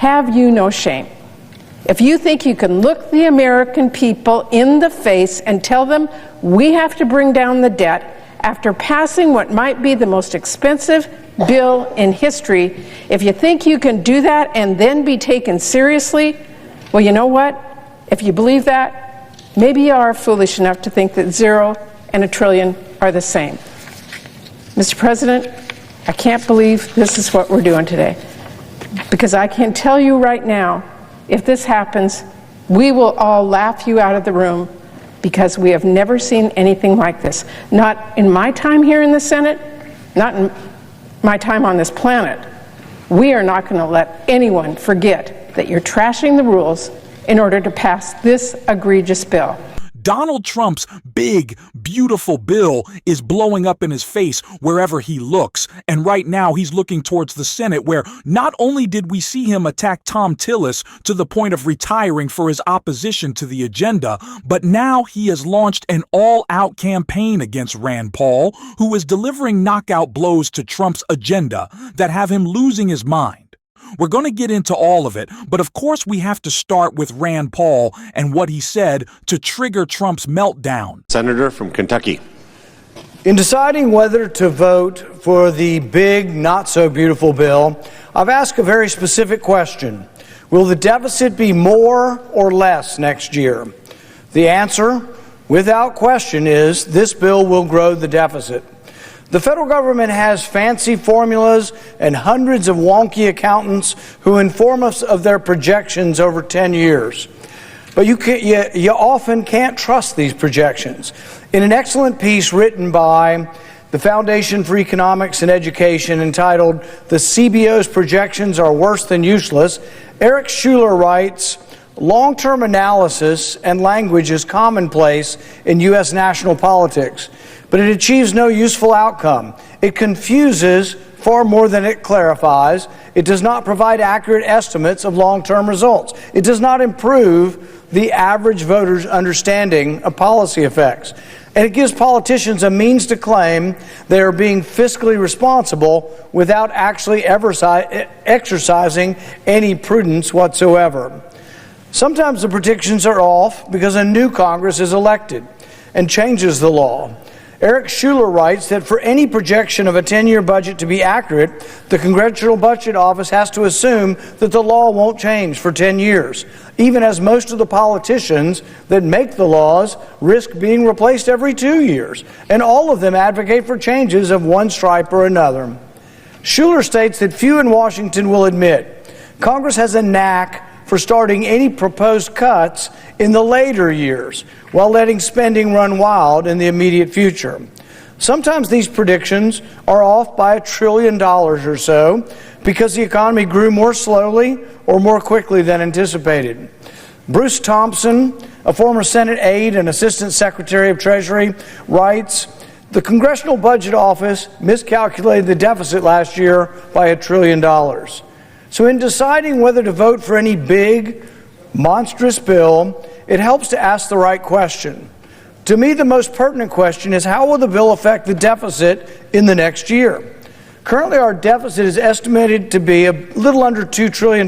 Have you no shame? If you think you can look the American people in the face and tell them we have to bring down the debt after passing what might be the most expensive bill in history, if you think you can do that and then be taken seriously, well, you know what? If you believe that, maybe you are foolish enough to think that 0 and a trillion are the same. Mr. President, I can't believe this is what we're doing today, because I can tell you right now, if this happens, we will all laugh you out of the room, because we have never seen anything like this. Not in my time here in the Senate, not in my time on this planet. We are not going to let anyone forget that you're trashing the rules in order to pass this egregious bill. Donald Trump's big, beautiful bill is blowing up in his face wherever he looks. And right now he's looking towards the Senate, where not only did we see him attack Tom Tillis to the point of retiring for his opposition to the agenda, but now he has launched an all-out campaign against Rand Paul, who is delivering knockout blows to Trump's agenda that have him losing his mind. We're going to get into all of it, but of course we have to start with Rand Paul and what he said to trigger Trump's meltdown. Senator from Kentucky. In deciding whether to vote for the big, not-so-beautiful bill, I've asked a very specific question. Will the deficit be more or less next year? The answer, without question, is this bill will grow the deficit. The federal government has fancy formulas and hundreds of wonky accountants who inform us of their projections over 10 years. But you often can't trust these projections. In an excellent piece written by the Foundation for Economics and Education entitled "The CBO's Projections Are Worse Than Useless," Eric Schuler writes, "Long-term analysis and language is commonplace in U.S. national politics, but it achieves no useful outcome. It confuses far more than it clarifies. It does not provide accurate estimates of long-term results. It does not improve the average voter's understanding of policy effects. And it gives politicians a means to claim they are being fiscally responsible without actually exercising any prudence whatsoever. Sometimes the predictions are off because a new Congress is elected and changes the law. Eric Schuler writes that for any projection of a 10-year budget to be accurate, the Congressional Budget Office has to assume that the law won't change for 10 years, even as most of the politicians that make the laws risk being replaced every 2 years, and all of them advocate for changes of one stripe or another. Schuler states that few in Washington will admit Congress has a knack for starting any proposed cuts in the later years, while letting spending run wild in the immediate future. Sometimes these predictions are off by $1 trillion or so because the economy grew more slowly or more quickly than anticipated. Bruce Thompson, a former Senate aide and Assistant Secretary of Treasury, writes, "The Congressional Budget Office miscalculated the deficit last year by $1 trillion. So in deciding whether to vote for any big, monstrous bill, it helps to ask the right question. To me, the most pertinent question is, how will the bill affect the deficit in the next year? Currently, our deficit is estimated to be a little under $2 trillion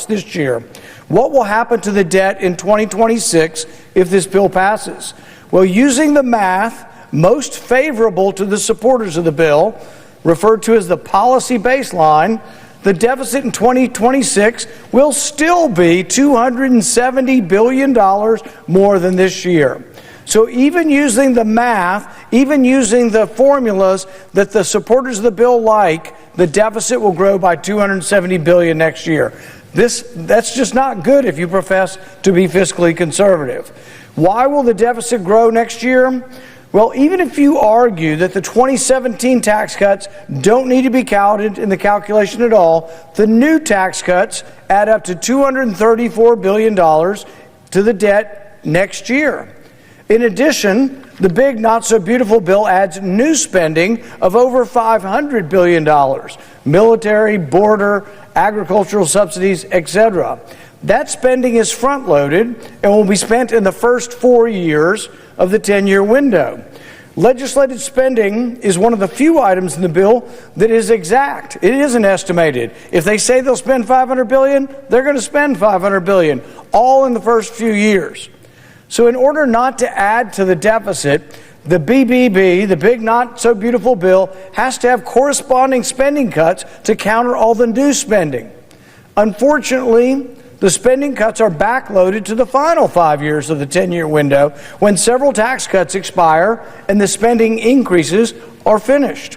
this year. What will happen to the debt in 2026 if this bill passes? Well, using the math most favorable to the supporters of the bill, referred to as the policy baseline, the deficit in 2026 will still be $270 billion more than this year. So even using the math, even using the formulas that the supporters of the bill like, the deficit will grow by $270 billion next year. That's just not good if you profess to be fiscally conservative. Why will the deficit grow next year? Well, even if you argue that the 2017 tax cuts don't need to be counted in the calculation at all, the new tax cuts add up to $234 billion to the debt next year. In addition, the big not-so-beautiful bill adds new spending of over $500 billion, military, border, agricultural subsidies, etc. That spending is front-loaded and will be spent in the first 4 years of the 10-year window. Legislated spending is one of the few items in the bill that is exact. It isn't estimated. If they say they'll spend $500 billion, they're going to spend $500 billion, all in the first few years. So in order not to add to the deficit, the BBB, the big not so beautiful bill, has to have corresponding spending cuts to counter all the new spending. Unfortunately, the spending cuts are backloaded to the final 5 years of the 10-year window, when several tax cuts expire and the spending increases are finished.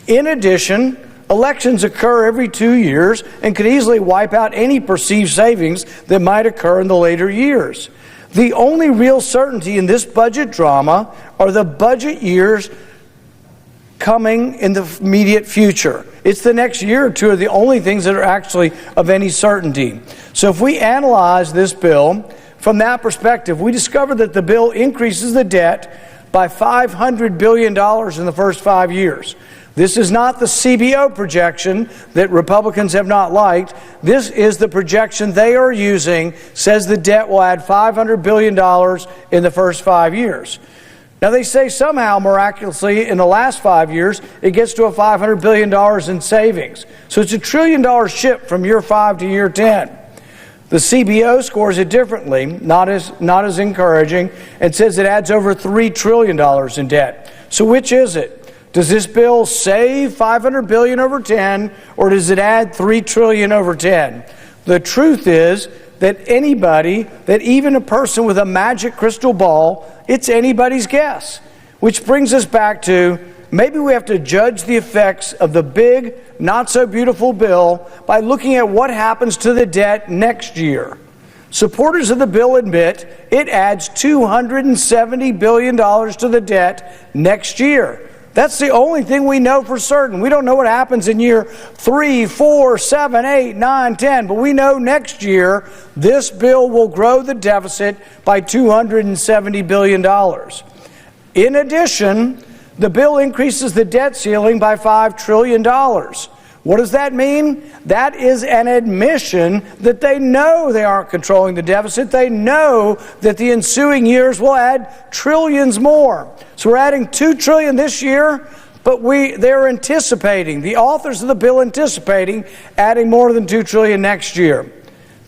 In addition, elections occur every 2 years and could easily wipe out any perceived savings that might occur in the later years. The only real certainty in this budget drama are the budget years coming in the immediate future. It's the next year or two are the only things that are actually of any certainty. So if we analyze this bill from that perspective, we discover that the bill increases the debt by $500 billion in the first 5 years. This is not the CBO projection that Republicans have not liked. This is the projection they are using, says the debt will add $500 billion in the first 5 years. Now they say somehow, miraculously, in the last 5 years, it gets to a $500 billion in savings. So it's $1 trillion shift from year 5 to year 10. The CBO scores it differently, not as encouraging, and says it adds over $3 trillion in debt. So which is it? Does this bill save $500 billion over 10, or does it add $3 trillion over 10? The truth is that even a person with a magic crystal ball, it's anybody's guess. Which brings us back to, maybe we have to judge the effects of the big, not so beautiful bill by looking at what happens to the debt next year. Supporters of the bill admit it adds $270 billion to the debt next year. That's the only thing we know for certain. We don't know what happens in year 3, 4, 7, 8, 9, 10, but we know next year this bill will grow the deficit by $270 billion. In addition, the bill increases the debt ceiling by $5 trillion. What does that mean? That is an admission that they know they aren't controlling the deficit. They know that the ensuing years will add trillions more. So we're adding $2 trillion this year, but they're anticipating, the authors of the bill anticipating adding more than $2 trillion next year.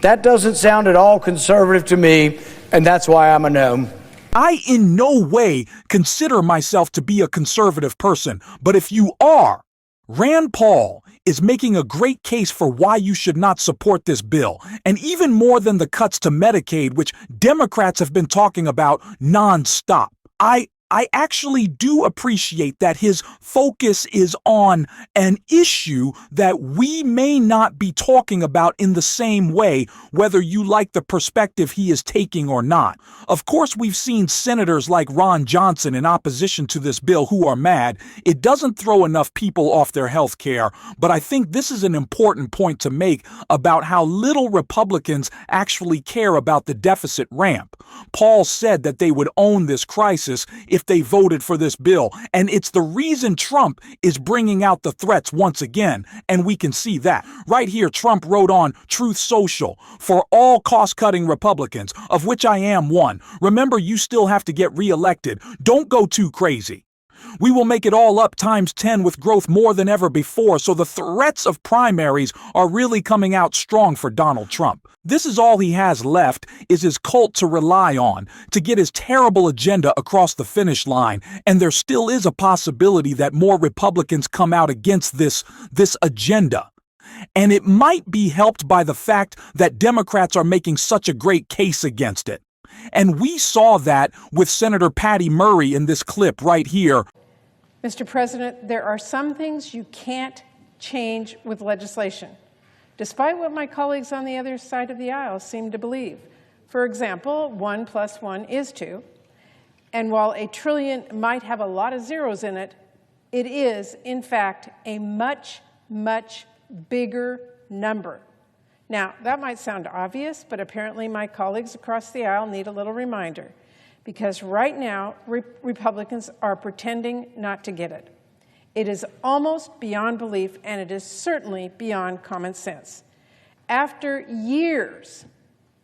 That doesn't sound at all conservative to me, and that's why I'm a no. I in no way consider myself to be a conservative person, but if you are, Rand Paul is making a great case for why you should not support this bill, and even more than the cuts to Medicaid, which Democrats have been talking about nonstop. I actually do appreciate that his focus is on an issue that we may not be talking about in the same way, whether you like the perspective he is taking or not. Of course, we've seen senators like Ron Johnson in opposition to this bill who are mad. It doesn't throw enough people off their health care, but I think this is an important point to make about how little Republicans actually care about the deficit ramp. Paul said that they would own this crisis if they voted for this bill, and it's the reason Trump is bringing out the threats once again, and we can see that. Right here, Trump wrote on Truth Social, "For all cost-cutting Republicans, of which I am one, remember you still have to get reelected. Don't go too crazy. We will make it all up times 10 with growth more than ever before, so the threats of primaries are really coming out strong for Donald Trump. This is all he has left, is his cult to rely on, to get his terrible agenda across the finish line, and there still is a possibility that more Republicans come out against this agenda. And it might be helped by the fact that Democrats are making such a great case against it. And we saw that with Senator Patty Murray in this clip right here. Mr. President, there are some things you can't change with legislation, despite what my colleagues on the other side of the aisle seem to believe. For example, 1 + 1 is 2. And while $1 trillion might have a lot of zeros in it, it is, in fact, a much, much bigger number. Now, that might sound obvious, but apparently my colleagues across the aisle need a little reminder, because right now, Republicans are pretending not to get it. It is almost beyond belief, and it is certainly beyond common sense. After years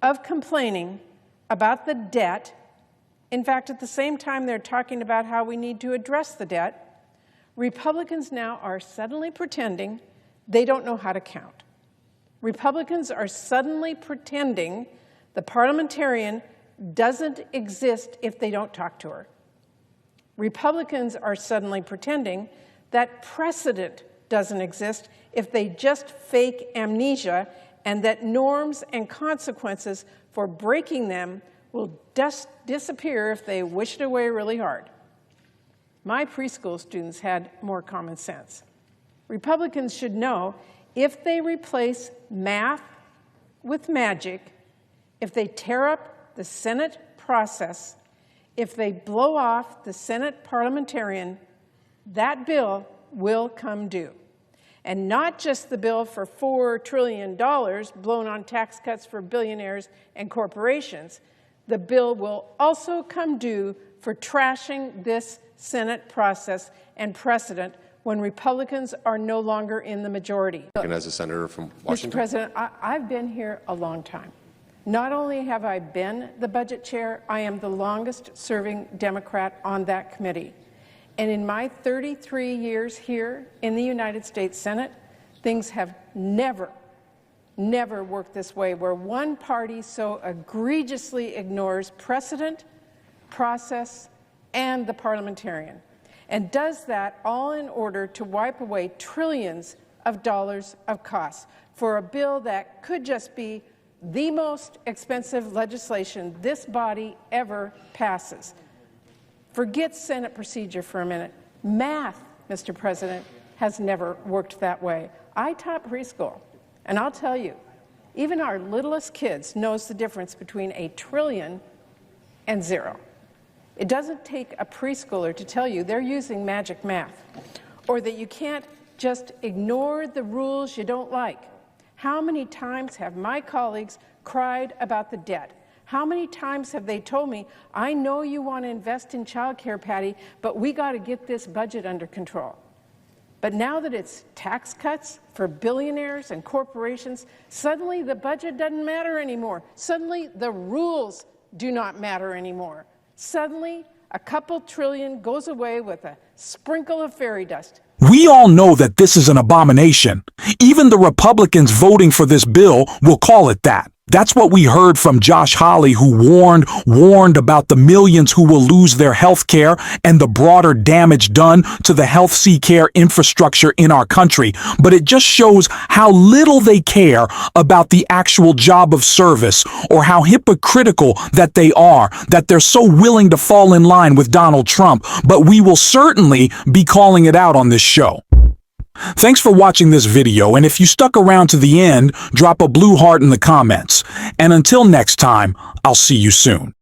of complaining about the debt In fact, at the same time they're talking about how we need to address the debt, Republicans now are suddenly pretending they don't know how to count. Republicans are suddenly pretending the parliamentarian doesn't exist if they don't talk to her. Republicans are suddenly pretending that precedent doesn't exist if they just fake amnesia, and that norms and consequences for breaking them will just disappear if they wish it away really hard. My preschool students had more common sense. Republicans should know if they replace math with magic, if they tear up the Senate process, if they blow off the Senate parliamentarian, that bill will come due. And not just the bill for $4 trillion blown on tax cuts for billionaires and corporations. The bill will also come due for trashing this Senate process and precedent when Republicans are no longer in the majority. And as a senator from Washington? Mr. President, I've been here a long time. Not only have I been the budget chair, I am the longest-serving Democrat on that committee. And in my 33 years here in the United States Senate, things have never worked this way, where one party so egregiously ignores precedent, process, and the parliamentarian, and does that all in order to wipe away trillions of dollars of costs for a bill that could just be the most expensive legislation this body ever passes. Forget Senate procedure for a minute. Math, Mr. President, has never worked that way. I taught preschool, and I'll tell you, even our littlest kids knows the difference between a trillion and zero. It doesn't take a preschooler to tell you they're using magic math, or that you can't just ignore the rules you don't like. How many times have my colleagues cried about the debt? How many times have they told me, I know you want to invest in child care, Patty, but we got to get this budget under control. But now that it's tax cuts for billionaires and corporations, suddenly the budget doesn't matter anymore. Suddenly the rules do not matter anymore. Suddenly a couple trillion goes away with a sprinkle of fairy dust. We all know that this is an abomination. Even the Republicans voting for this bill will call it that. That's what we heard from Josh Hawley, who warned about the millions who will lose their health care and the broader damage done to the health care infrastructure in our country. But it just shows how little they care about the actual job of service, or how hypocritical that they are, that they're so willing to fall in line with Donald Trump. But we will certainly be calling it out on this show. Thanks for watching this video, and if you stuck around to the end, drop a blue heart in the comments. And until next time, I'll see you soon.